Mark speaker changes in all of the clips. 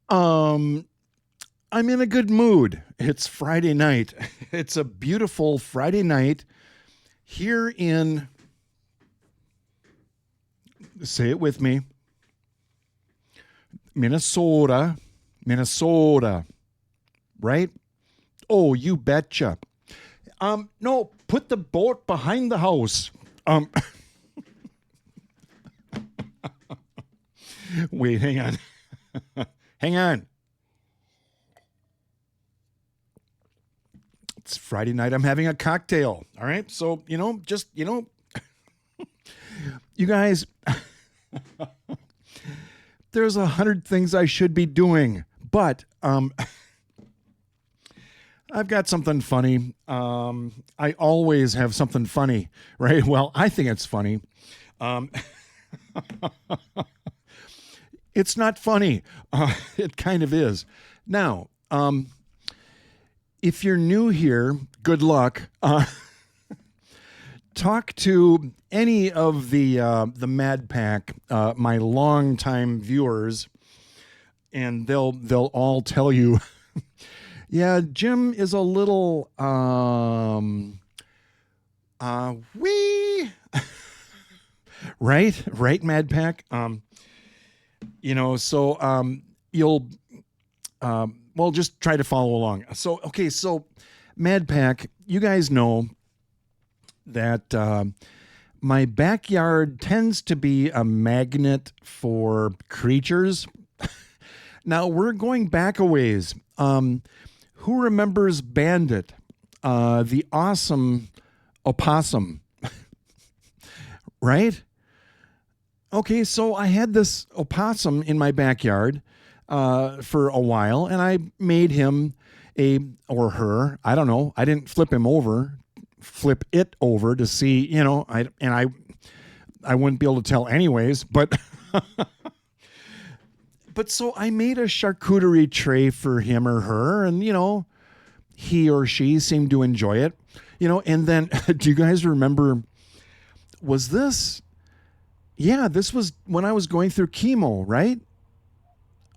Speaker 1: I'm in a good mood. It's Friday night. It's a beautiful Friday night here in, say it with me, Minnesota, right? Oh, you betcha. No, put the boat behind the house. Wait, hang on. Hang on. It's Friday night. I'm having a cocktail. All right. So, you guys, there's 100 things I should be doing, but I've got something funny. I always have something funny, right? Well, I think it's funny. It's not funny. It kind of is. Now, if you're new here, good luck. Talk to any of the Mad Pack, my longtime viewers, and they'll all tell you, yeah, Jim is a little wee, right, Mad Pack. So you'll well, just try to follow along. So, okay, so Mad Pack, you guys know that my backyard tends to be a magnet for creatures. Now, we're going back a ways. Who remembers Bandit, the awesome opossum? Right? Okay, so I had this opossum in my backyard for a while, and I made him or her, I don't know. I didn't flip it over to see, I wouldn't be able to tell anyways, but but so I made a charcuterie tray for him or her, and he or she seemed to enjoy it, and then do you guys remember, was this? Yeah, this was when I was going through chemo, right?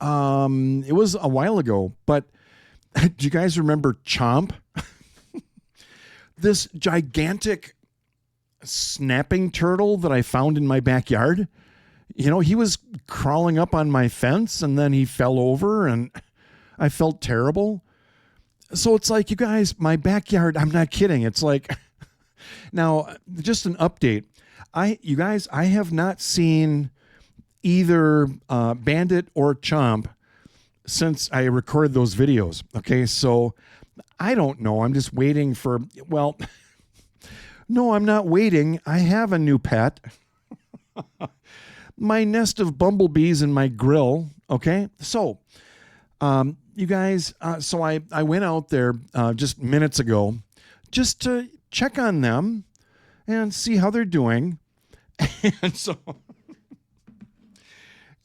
Speaker 1: It was a while ago, but do you guys remember Chomp? This gigantic snapping turtle that I found in my backyard. He was crawling up on my fence and then he fell over and I felt terrible. So it's like, you guys, my backyard, I'm not kidding. It's like, now, just an update. I have not seen either Bandit or Chomp since I recorded those videos. Okay, so I don't know. I'm just waiting for, well, no, I'm not waiting. I have a new pet. My nest of bumblebees in my grill. Okay, so you guys, so I went out there just minutes ago just to check on them and see how they're doing. And so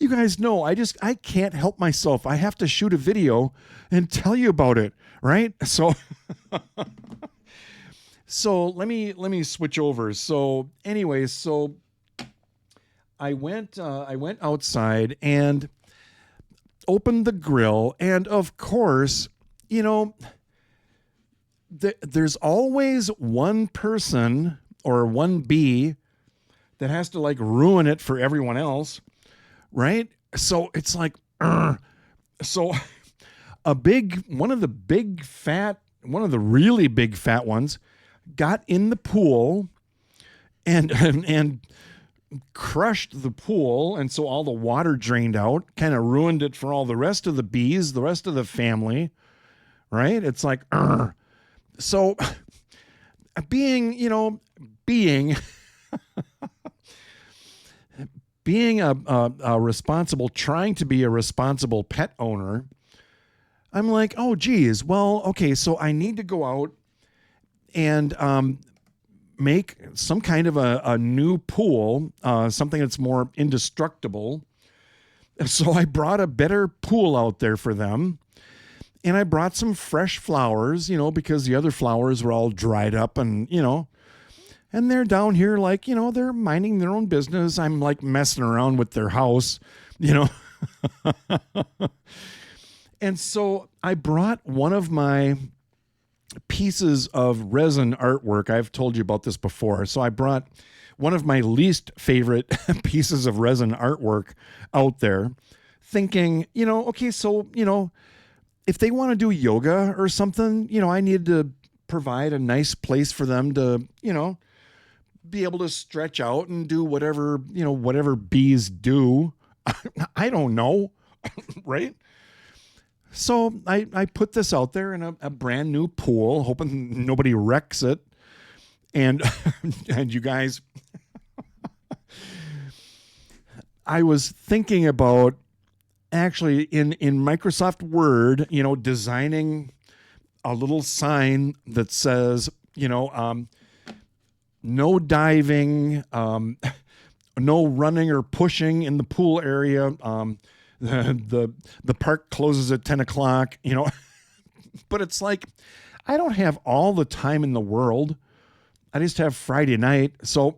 Speaker 1: you guys know I can't help myself. I have to shoot a video and tell you about it, right? So so let me switch over. So anyways, so I went outside and opened the grill, and of course, there's always one person or one bee that has to ruin it for everyone else, right? So it's like, so one of the really big fat ones got in the pool and crushed the pool, and so all the water drained out, kind of ruined it for all the rest of the bees, the rest of the family, right? It's like, so being a responsible, trying to be a responsible pet owner, I'm like, oh geez, well, okay, so I need to go out and make some kind of a new pool, something that's more indestructible. So I brought a better pool out there for them. And I brought some fresh flowers, because the other flowers were all dried up and, and they're down here they're minding their own business. I'm messing around with their house, you know. And so I brought one of my pieces of resin artwork. I've told you about this before. So I brought one of my least favorite pieces of resin artwork out there, thinking, okay, so, if they want to do yoga or something, I need to provide a nice place for them to, be able to stretch out and do whatever bees do. I don't know, right? So I put this out there in a brand new pool, hoping nobody wrecks it. And and you guys, I was thinking about actually in Microsoft Word, designing a little sign that says, no diving, no running or pushing in the pool area. The park closes at 10 o'clock, but it's like, I don't have all the time in the world. I just have Friday night. So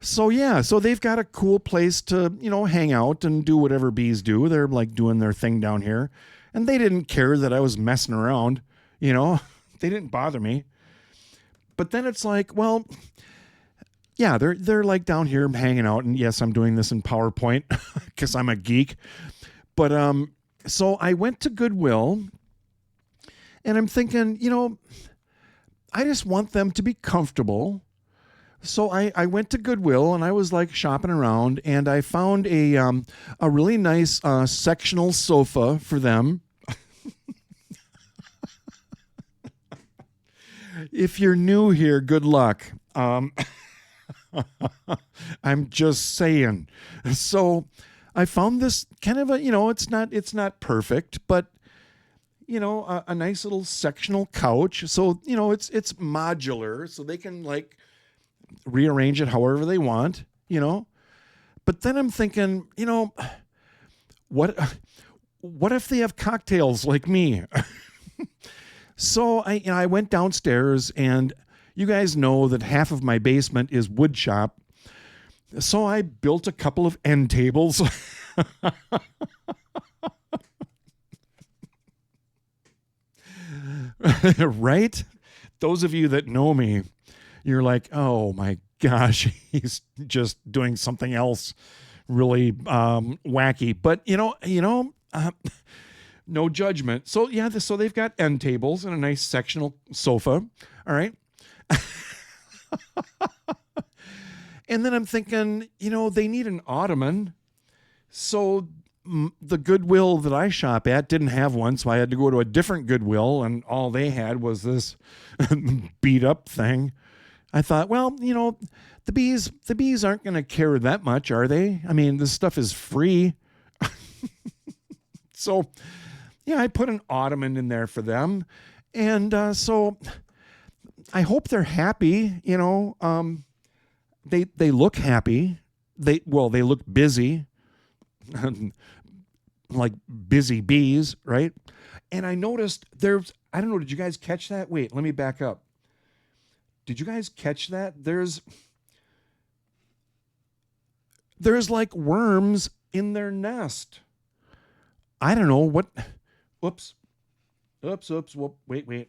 Speaker 1: they've got a cool place to, hang out and do whatever bees do. They're like doing their thing down here, and they didn't care that I was messing around, they didn't bother me. But then it's like, well, yeah, they're like down here hanging out, and yes, I'm doing this in PowerPoint because I'm a geek. But so I went to Goodwill, and I'm thinking, I just want them to be comfortable. So I went to Goodwill, and I was like shopping around, and I found a really nice sectional sofa for them. If you're new here, good luck. I'm just saying. So I found this kind of it's not perfect, but a nice little sectional couch. So, it's modular, so they can like rearrange it however they want, But then I'm thinking, what if they have cocktails like me? So I went downstairs, and you guys know that half of my basement is wood shop. So I built a couple of end tables. Right? Those of you that know me, you're like, oh my gosh, he's just doing something else really wacky. But, no judgment. So, yeah, so they've got end tables and a nice sectional sofa. All right. And then I'm thinking, they need an ottoman. So the Goodwill that I shop at didn't have one, so I had to go to a different Goodwill, and all they had was this beat up thing. I thought, well, the bees aren't going to care that much, are they? I mean, this stuff is free. So, yeah, I put an ottoman in there for them. And so I hope they're happy, They look happy. They look busy. Like busy bees, right? And I noticed I don't know, did you guys catch that? Wait, let me back up. Did you guys catch that? There's like worms in their nest. I don't know what. Whoops. Wait.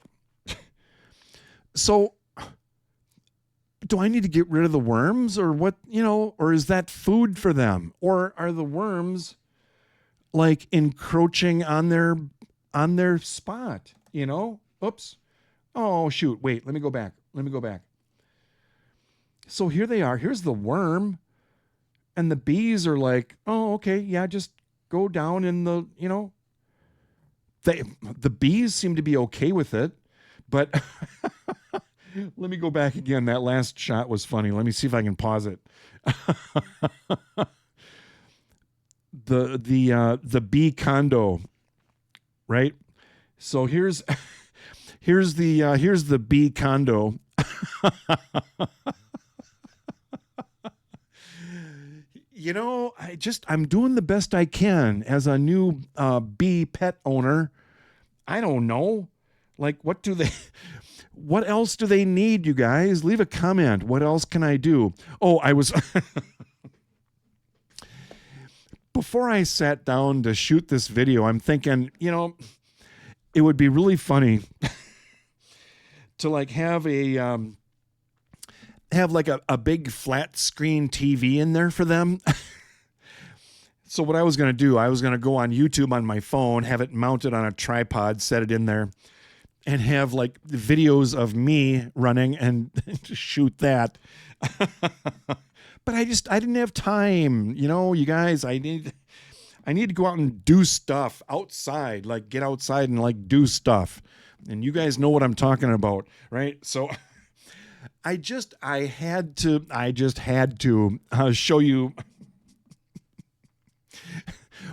Speaker 1: So, do I need to get rid of the worms, or what? Or is that food for them? Or are the worms like encroaching on their spot? Oops. Oh shoot. Wait. Let me go back. So here they are. Here's the worm, and the bees are like, oh, okay, yeah, just go down in the, the bees seem to be okay with it, but let me go back again. That last shot was funny. Let me see if I can pause it. The bee condo, right? So here's the bee condo. I'm doing the best I can as a new bee pet owner. I don't know. Like, what else do they need, you guys? Leave a comment. What else can I do? Oh, before I sat down to shoot this video, I'm thinking, it would be really funny to like have a big flat screen TV in there for them. So what I was going to do, I was going to go on YouTube on my phone, have it mounted on a tripod, set it in there, and have like videos of me running and shoot that. But I didn't have time. You guys, I need to go out and do stuff outside, like get outside and like do stuff. And you guys know what I'm talking about, right? So I just had to show you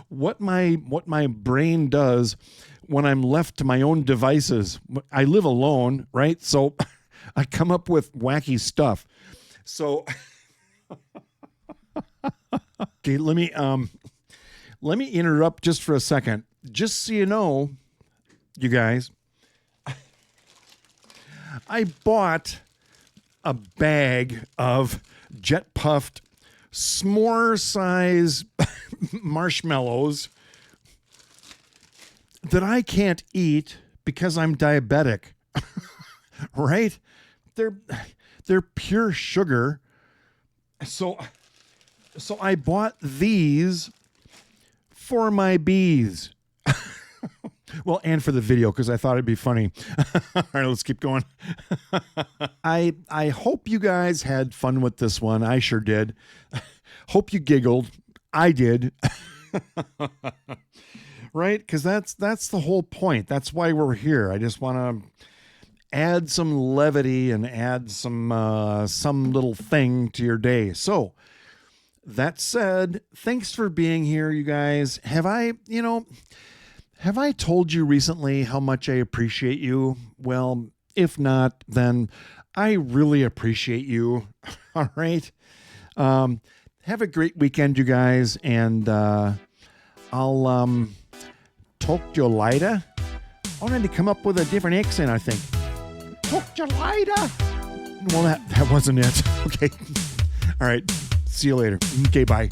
Speaker 1: what my brain does when I'm left to my own devices. I live alone, right? So I come up with wacky stuff. So okay, let me interrupt just for a second. Just so you know, you guys, I bought a bag of jet puffed s'more size marshmallows that I can't eat because I'm diabetic. Right? They're pure sugar. So I bought these for my bees. Well, and for the video, because I thought it'd be funny. All right, let's keep going. I hope you guys had fun with this one. I sure did. Hope you giggled. I did. Right? Because that's the whole point. That's why we're here. I just want to add some levity and add some little thing to your day. So that said, thanks for being here, you guys. Have I told you recently how much I appreciate you? Well, if not, then I really appreciate you. All right. Have a great weekend, you guys. And I'll talk to you later. I wanted to come up with a different accent, I think. Talk to you later. Well, that wasn't it. Okay. All right. See you later. Okay, bye.